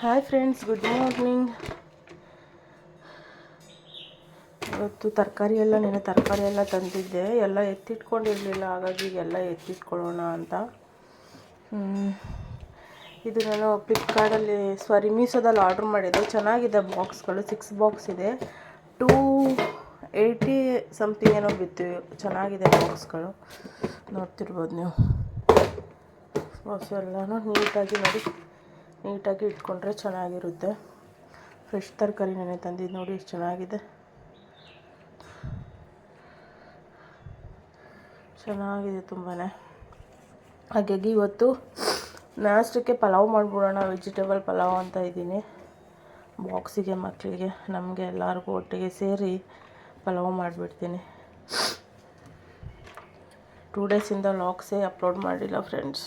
Hi friends, good morning. ಇವತ್ತು ನೆನೆ ತರಕಾರಿ ಎಲ್ಲ ತಂದಿದ್ದೆ. ಎಲ್ಲ ಎತ್ತಿಟ್ಕೊಂಡಿರಲಿಲ್ಲ, ಹಾಗಾಗಿ ಎಲ್ಲ ಎತ್ತಿಟ್ಕೊಳ್ಳೋಣ ಅಂತ. ಇದು ನಾನು ಫ್ಲಿಪ್ಕಾರ್ಟಲ್ಲಿ ಮೀಶೋದಲ್ಲಿ ಆರ್ಡ್ರ್ ಮಾಡಿದ್ದೆ. ಚೆನ್ನಾಗಿದೆ ಬಾಕ್ಸ್ಗಳು, 6 ಬಾಕ್ಸ್ ಇದೆ. 280 ಸಮಥಿಂಗ್ ಏನೋ ಬಿತ್ತು. ಚೆನ್ನಾಗಿದೆ ಬಾಕ್ಸ್ಗಳು, ನೋಡ್ತಿರ್ಬೋದು ನೀವು. ಬಾಕ್ಸ್ ಎಲ್ಲನೂ ನೀಟಾಗಿ ಇಟ್ಕೊಂಡ್ರೆ ಚೆನ್ನಾಗಿರುತ್ತೆ. ಫ್ರೆಶ್ ತರಕಾರಿ ನೆನೆ ತಂದಿದ್ದು ನೋಡಿ, ಎಷ್ಟು ಚೆನ್ನಾಗಿದೆ ತುಂಬಾ. ಹಾಗಾಗಿ ಇವತ್ತು ನಾಷ್ಟಕ್ಕೆ ಪಲಾವ್ ಮಾಡಿಬಿಡೋಣ, ವೆಜಿಟೇಬಲ್ ಪಲಾವ್ ಅಂತ ಇದ್ದೀನಿ. ಬಾಕ್ಸಿಗೆ, ಮಕ್ಕಳಿಗೆ, ನಮಗೆ ಎಲ್ಲರಿಗೂ ಒಟ್ಟಿಗೆ ಸೇರಿ ಪಲಾವ್ ಮಾಡಿಬಿಡ್ತೀನಿ. 2 ಡೇಸಿಂದ ವ್ಲಾಗ್ಸೇ ಅಪ್ಲೋಡ್ ಮಾಡಿಲ್ಲ ಫ್ರೆಂಡ್ಸ್.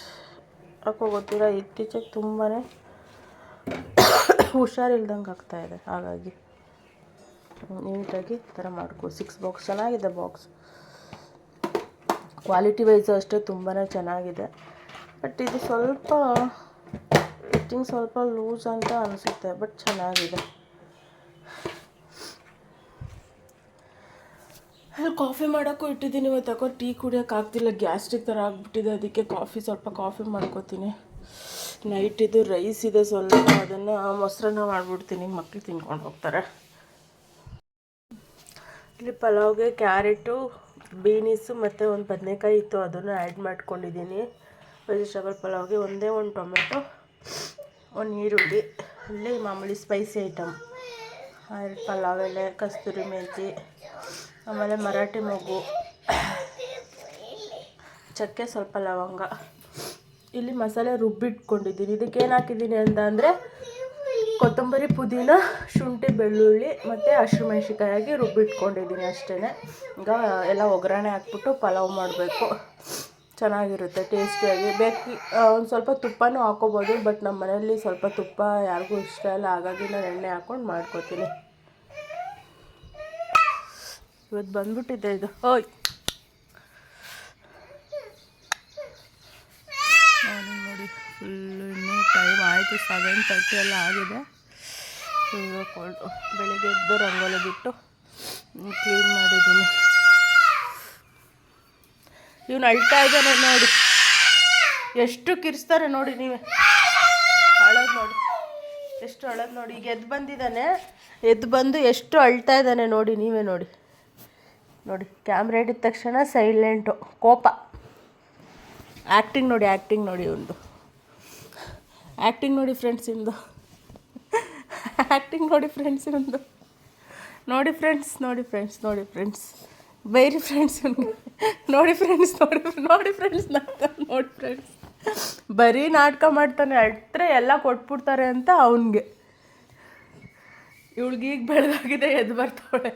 ಯಾಕೋ ಗೊತ್ತಿಲ್ಲ, ಇತ್ತೀಚೆಗೆ ತುಂಬಾ ಹುಷಾರಿಲ್ದಂಗೆ ಆಗ್ತಾಯಿದೆ. ಹಾಗಾಗಿ ನೀಟಾಗಿ ಈ ಥರ ಮಾಡ್ಕೊ. 6 ಬಾಕ್ಸ್ ಚೆನ್ನಾಗಿದೆ. ಬಾಕ್ಸ್ ಕ್ವಾಲಿಟಿ ವೈಸು ಅಷ್ಟೇ ತುಂಬಾ ಚೆನ್ನಾಗಿದೆ. ಬಟ್ ಇದು ಸ್ವಲ್ಪ ಲೂಸ್ ಅಂತ ಅನಿಸುತ್ತೆ, ಬಟ್ ಚೆನ್ನಾಗಿದೆ. ಅಲ್ಲಿ ಕಾಫಿ ಮಾಡೋಕ್ಕೂ ಇಟ್ಟಿದ್ದೀನಿ. ಇವತ್ತು ಯಾಕೋ ಟೀ ಕುಡಿಯೋಕ್ಕಾಗ್ತಿಲ್ಲ, ಗ್ಯಾಸ್ಟ್ರಿಕ್ ಥರ ಆಗಿಬಿಟ್ಟಿದೆ. ಅದಕ್ಕೆ ಸ್ವಲ್ಪ ಕಾಫಿ ಮಾಡ್ಕೋತೀನಿ. ನೈಟಿದು ರೈಸ್ ಇದೆ ಸ್ವಲ್ಪ, ಅದನ್ನು ಮೊಸರನ್ನ ಮಾಡಿಬಿಡ್ತೀನಿ, ಮಕ್ಕಳು ತಿನ್ಕೊಂಡು ಹೋಗ್ತಾರೆ. ಇಲ್ಲಿ ಪಲಾವ್ಗೆ ಕ್ಯಾರೆಟು, ಬೀನೀಸು ಮತ್ತು ಒಂದು ಬದನೆಕಾಯಿ ಇತ್ತು, ಅದನ್ನು ಆ್ಯಡ್ ಮಾಡ್ಕೊಂಡಿದ್ದೀನಿ. ವೆಜಿಟೇಬಲ್ ಪಲಾವ್ಗೆ ಒಂದು ಟೊಮೆಟೊ, ಒಂದು ಈರುಳ್ಳಿ, ಅಲ್ಲಿ ಮಾಮೂಲಿ ಸ್ಪೈಸಿ ಐಟಮ್, ಪಲಾವ್ ಎಲೆ, ಕಸ್ತೂರಿ ಮೆಂತಿ, ಆಮೇಲೆ ಮರಾಠಿ ಮೊಗ್ಗು, ಚಕ್ಕೆ, ಸ್ವಲ್ಪ ಲವಂಗ. ಇಲ್ಲಿ ಮಸಾಲೆ ರುಬ್ಬಿಟ್ಕೊಂಡಿದ್ದೀನಿ. ಇದಕ್ಕೇನು ಹಾಕಿದ್ದೀನಿ ಅಂದರೆ ಕೊತ್ತಂಬರಿ, ಪುದೀನ, ಶುಂಠಿ, ಬೆಳ್ಳುಳ್ಳಿ ಮತ್ತು ಹಸಿಮೆಣ್ಸಿಕಾಯಿ ರುಬ್ಬಿಟ್ಕೊಂಡಿದ್ದೀನಿ ಅಷ್ಟೇ. ಈಗ ಎಲ್ಲ ಒಗ್ಗರಣೆ ಹಾಕ್ಬಿಟ್ಟು ಪಲಾವ್ ಮಾಡಬೇಕು, ಚೆನ್ನಾಗಿರುತ್ತೆ ಟೇಸ್ಟಿಯಾಗಿ. ಒಂದು ಸ್ವಲ್ಪ ತುಪ್ಪನೂ ಹಾಕ್ಕೋಬೋದು, ಬಟ್ ನಮ್ಮ ಮನೆಯಲ್ಲಿ ಸ್ವಲ್ಪ ತುಪ್ಪ ಯಾರಿಗೂ ಇಷ್ಟ ಇಲ್ಲ, ಹಾಗಾಗಿ ನಾನು ಎಣ್ಣೆ ಹಾಕ್ಕೊಂಡು ಮಾಡ್ಕೋತೀನಿ. ಇವತ್ತು ಬಂದ್ಬಿಟ್ಟಿದ್ದೆ ಇದು. ನೋಡಿ, ಫುಲ್ಲು ಇನ್ನೂ ಟೈಮ್ ಆಯಿತು, 7:30 ಎಲ್ಲ ಆಗಿದೆ. Full cold. ಬೆಳಗ್ಗೆ ಎದ್ದು ರಂಗೋಲಿ ಬಿಟ್ಟು ಕ್ಲೀನ್ ಮಾಡಿದ್ದೀನಿ. ಇವನು ಅಳ್ತಾ ಇದ್ದಾನೆ ನೋಡಿ, ಎಷ್ಟು ಕಿರಿಸ್ತಾರೆ ನೋಡಿ ನೀವೇ. ಅಳೋದು ನೋಡಿ, ಎಷ್ಟು ಅಳೋದು ನೋಡಿ. ಈಗ ಎದ್ದು ಬಂದು ಎಷ್ಟು ಅಳ್ತಾ ಇದ್ದಾನೆ ನೋಡಿ, ನೀವೇ ನೋಡಿ. ಕ್ಯಾಮ್ರಾ ಹಿಡಿದ ತಕ್ಷಣ ಸೈಲೆಂಟು, ಕೋಪ. ಆ್ಯಕ್ಟಿಂಗ್ ನೋಡಿ ಒಂದು ಆ್ಯಕ್ಟಿಂಗ್ ನೋಡಿ ಫ್ರೆಂಡ್ಸ್ ಇಂದು. ಆ್ಯಕ್ಟಿಂಗ್ ನೋಡಿ ಫ್ರೆಂಡ್ಸ್ ಇಂದು. ನೋಡಿ ಫ್ರೆಂಡ್ಸ್ ಬೈರಿ ಫ್ರೆಂಡ್ಸ್. ನೋಡಿ ಫ್ರೆಂಡ್ಸ್ ಬರೀ ನಾಟಕ ಮಾಡ್ತಾನೆ. ಅಳ್ತ್ರೆ ಎಲ್ಲ ಕೊಟ್ಬಿಡ್ತಾರೆ ಅಂತ ಅವನಿಗೆ. ಇವಳಿಗೆ ಈಗ ಬೆಳೆದಾಗಿದೆ, ಎದ್ದು ಬರ್ತಾವಳೆ.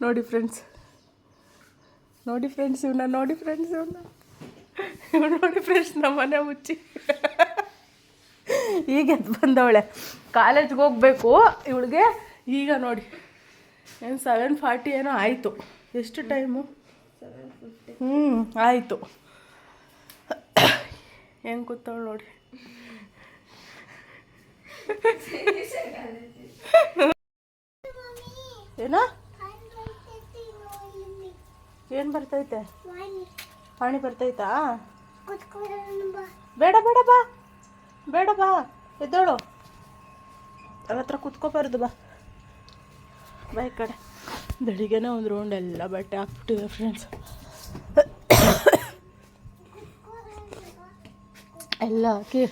ನೋಡಿ ಫ್ರೆಂಡ್ಸ್ ಇವನ್ನ ನೋಡಿ ಫ್ರೆಂಡ್ಸ್ ನಮ್ಮನೆ ಮುಚ್ಚಿ ಈಗ ಎದ್ದು ಬಂದವಳೆ. ಕಾಲೇಜ್ಗೆ ಹೋಗಬೇಕು ಇವಳಿಗೆ. ಈಗ ನೋಡಿ, 7:40 ಏನೋ ಆಯಿತು. ಎಷ್ಟು ಟೈಮು? 7:50 ಆಯಿತು. ಹೆಂಗೆ ಕೂತವಳು ನೋಡಿ. ಏನೋ ಏನು ಬರ್ತೈತೆ? ಪಾಣಿ ಬರ್ತೈತಾ? ಬೇಡ ಬಾ ಎದ್ದೋಳು. ಅವ್ರ ಹತ್ರ ಕುತ್ಕೋಬಾರ್ದು. ಬಾ ಈ ಕಡೆ. ಬೆಳಿಗ್ಗೆನೇ ಒಂದು ರೌಂಡ್ ಎಲ್ಲ ಬಟ್ಟೆ ಹಾಕ್ಬಿಟ್ಟಿದೆ ಫ್ರೆಂಡ್ಸ್. ಎಲ್ಲ ಹಾಕಿ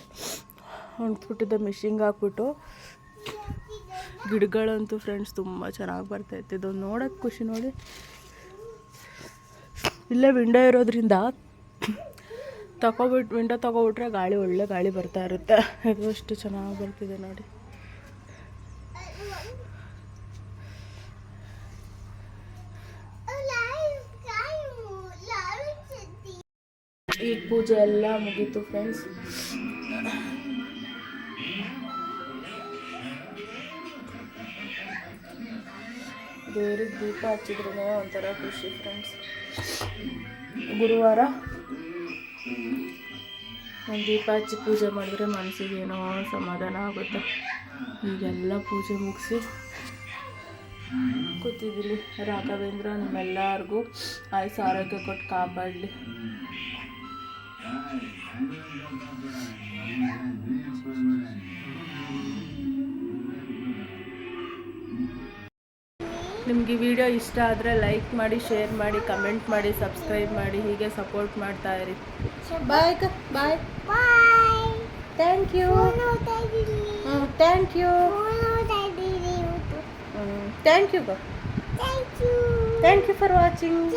ಒಣಗಿಸ್ಬಿಟ್ಟಿದ್ದೆ, ಮಿಷಿನ್ಗೆ ಹಾಕ್ಬಿಟ್ಟು. ಗಿಡಗಳಂತೂ ಫ್ರೆಂಡ್ಸ್ ತುಂಬ ಚೆನ್ನಾಗಿ ಬರ್ತೈತೆ. ಇದೊಂದು ನೋಡೋಕ್ಕೆ ಖುಷಿ ನೋಡಿ. ಇಲ್ಲೇ ವಿಂಡೋ ಇರೋದ್ರಿಂದ ವಿಂಡೋ ತಗೊಬಿಟ್ರೆ ಒಳ್ಳೆ ಗಾಳಿ ಬರ್ತಾ ಇರುತ್ತೆ. ಇದು ಅಷ್ಟು ಚೆನ್ನಾಗಿ ಬರ್ತಿದೆ ನೋಡಿ. ಈಗ ಪೂಜೆ ಎಲ್ಲ ಮುಗೀತು ಫ್ರೆಂಡ್ಸ್. ದೇವ್ರಿಗೆ ದೀಪ ಹಚ್ಚಿದ್ರೇ ಒಂಥರ ಖುಷಿ ಫ್ರೆಂಡ್ಸ್. ಗುರುವಾರ ಒಂದು ದೀಪ ಹಚ್ಚಿ ಪೂಜೆ ಮಾಡಿದ್ರೆ ಮನಸ್ಸಿಗೆ ಏನೋ ಸಮಾಧಾನ ಆಗುತ್ತೆ. ಈಗೆಲ್ಲ ಪೂಜೆ ಮುಗಿಸಿ ಕೂತಿದ್ದೀನಿ. ರಾಘವೇಂದ್ರ ನಿಮ್ಮೆಲ್ಲರಿಗೂ ಆಯುಷ್ಯ ಆರೋಗ್ಯ ಕೊಟ್ಟು ಕಾಪಾಡಲಿ. ನಿಮಗೆ ವಿಡಿಯೋ ಇಷ್ಟ ಆದರೆ ಲೈಕ್ ಮಾಡಿ, ಶೇರ್ ಮಾಡಿ, ಕಮೆಂಟ್ ಮಾಡಿ, ಸಬ್ಸ್ಕ್ರೈಬ್ ಮಾಡಿ. ಹೀಗೆ ಸಪೋರ್ಟ್ ಮಾಡ್ತಾ ಇರಿ. Bye bye bye. Thank you. Thank you. Thank you. Thank you for watching.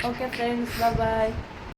Okay friends, bye.